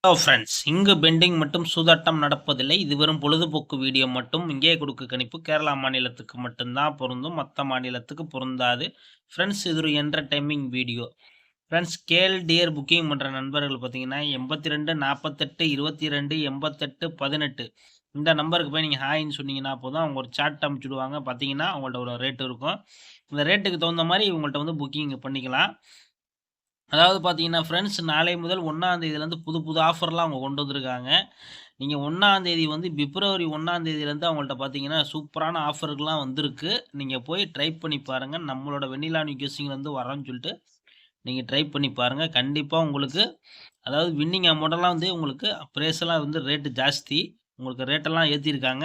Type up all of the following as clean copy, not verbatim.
Hello friends, இங்கு bending மற்றும் சூதாட்டம் நடப்பதில்லை. இது வெறும் பொழுதுபோக்கு வீடியோ மட்டும். இங்கே கொடுக்க கணிப்பு கேரளா மாநிலத்துக்கு மட்டும்தான் பொருந்தும், மற்ற மாநிலத்துக்கு பொருந்தாது. ஃப்ரெண்ட்ஸ், இது ஒரு என்டர்டைமிங் வீடியோ. ஃப்ரெண்ட்ஸ், கேள் டியர் புக்கிங் பண்ணுற நண்பர்கள் பார்த்தீங்கன்னா 82 48 22 88 18 இந்த நம்பருக்கு போய் நீங்கள் ஹாய்ன்னு சொன்னீங்கன்னா போதும், அவங்க ஒரு சாட் அனுப்பிச்சுடுவாங்க. பார்த்தீங்கன்னா அவங்கள்ட்ட ஒரு ரேட் இருக்கும். இந்த ரேட்டுக்கு தகுந்த மாதிரி உங்கள்கிட்ட வந்து புக்கிங் பண்ணிக்கலாம். அதாவது பார்த்தீங்கன்னா ஃப்ரெண்ட்ஸ், நாளை முதல் 1ஆம் தேதியிலேருந்து புது புது ஆஃபர்லாம் அவங்க கொண்டு வந்திருக்காங்க. நீங்க 1ஆம் தேதி வந்து பிப்ரவரி 1ஆம் தேதியிலேருந்து அவங்கள்ட்ட பார்த்தீங்கன்னா, சூப்பரான ஆஃபர்கள்லாம் வந்திருக்கு. நீங்க போய் ட்ரை பண்ணி பாருங்க. நம்மளோட வெண்ணிலா நியூ கெஸ்ஸிங்லேருந்து வரோன்னு சொல்லிட்டு, நீங்க ட்ரை பண்ணி பாருங்க. கண்டிப்பா உங்களுக்கு அதாவது வின்னிங் அமௌண்ட்டெல்லாம் வந்து உங்களுக்கு பிரைஸ்லாம் வந்து ரேட்டு ஜாஸ்தி. உங்களுக்கு ரேட்டெல்லாம் ஏத்தியிருக்காங்க.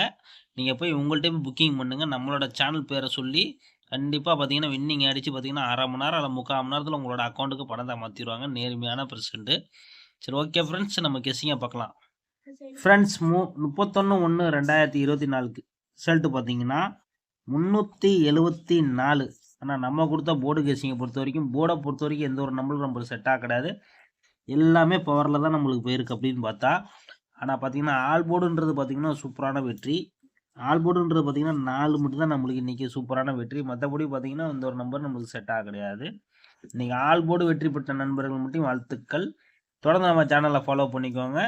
நீங்க போய் உங்கள்ட்டயே புக்கிங் பண்ணுங்க. நம்மளோட சேனல் பேர சொல்லி, கண்டிப்பா பார்த்தீங்கன்னா, வின்னிங் அடிச்சு பார்த்தீங்கன்னா, 1/2 மணி நேரம் அல்ல 3/4 மணி நேரத்தில உங்களோட அக்கவுண்ட்டுக்கு பணத்த மாத்திருவாங்க. நேர்மையான பெர்சன்ட். சரி, ஓகே ஃப்ரெண்ட்ஸ், நம்ம கெஸ்ஸிங்க பார்க்கலாம். ஃப்ரெண்ட்ஸ், 31/1/2024க்கு ரிசல்ட் பார்த்தீங்கன்னா 374. ஆனா நம்ம குடுத்த போர்டு கெஸ்ஸிங்க பொறுத்தவரைக்கும், போர்ட பொறுத்தவரைக்கும் எந்த ஒரு நம்பரும் நம்மளுக்கு செட்டா கிடையாது. எல்லாமே பவர்ல தான் நம்மளுக்கு போயிருக்கு அப்படின்னு பார்த்தா. ஆனா பார்த்தீங்கன்னா, ஆல் போர்டுன்றது பார்த்தீங்கன்னா சூப்பரான வெற்றி. ஆல் போர்டுன்றது பார்த்தீங்கன்னா 4 மட்டும் தான் நம்மளுக்கு இன்னைக்கு சூப்பரான வெற்றி. மத்தபடி பார்த்தீங்கன்னா, இந்த ஒரு நம்பர் நம்மளுக்கு செட்டா கிடையாது. இன்னைக்கு ஆல் போர்டு வெற்றி பெற்ற நண்பர்கள் மட்டும் வாழ்த்துக்கள். தொடர்ந்து நம்ம சேனலை ஃபாலோ பண்ணிக்கோங்க.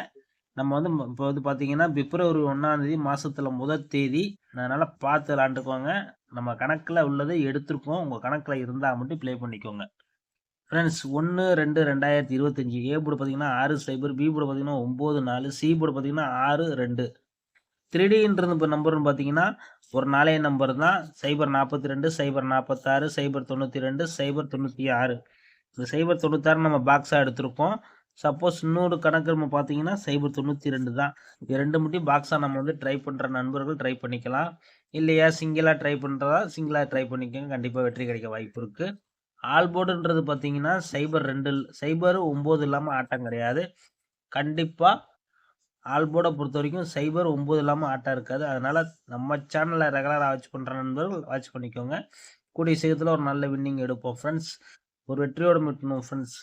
நம்ம வந்து இப்போ வந்து பார்த்தீங்கன்னா, பிப்ரவரி 1ஆம் தேதி மாசத்துல முதல் தேதி. அதனால பார்த்து விளையாண்டுக்கோங்க. நம்ம கணக்குல உள்ளதை எடுத்திருக்கோம். உங்க கணக்குல இருந்தா மட்டும் ப்ளே பண்ணிக்கோங்க. ஃப்ரெண்ட்ஸ், 1/2/2025 ஏ போர்டு பார்த்தீங்கன்னா 60, பி போர்டு பார்த்தீங்கன்னா 94, சி போர்டு பார்த்தீங்கன்னா 62. 3Dன்றது இப்போ நம்பர்னு பார்த்தீங்கன்னா, ஒரு நாளைய நம்பர் தான். 042 046 092 096. இந்த 096 நம்ம பாக்ஸா எடுத்திருக்கோம். சப்போஸ் இன்னொரு கணக்கு நம்ம பார்த்தீங்கன்னா 092 தான். இது 2 மட்டும் பாக்ஸா நம்ம வந்து ட்ரை பண்ற நண்பர்கள் ட்ரை பண்ணிக்கலாம். இல்லையா சிங்கிளா ட்ரை பண்றதா சிங்கிளா ட்ரை பண்ணிக்கோங்க. கண்டிப்பா வெற்றி கிடைக்க வாய்ப்பு இருக்கு. ஆல் போர்டுன்றது பார்த்தீங்கன்னா 02 09 இல்லாம ஆட்டம் கிடையாது. கண்டிப்பா ஆல் போர்ட பொறுத்தவரைக்கும் 09 இல்லாம ஆட்டம் இருக்காது. அதனால நம்ம சேனலை ரெகுலரா வாட்ச் பண்ற நண்பர்கள் வாட்ச் பண்ணிக்கோங்க. கூடிய சீக்கிரத்துல ஒரு நல்ல வின்னிங் எடுப்போம் ஃப்ரெண்ட்ஸ். ஒரு வெற்றியோட மீட்போம் ஃப்ரெண்ட்ஸ்.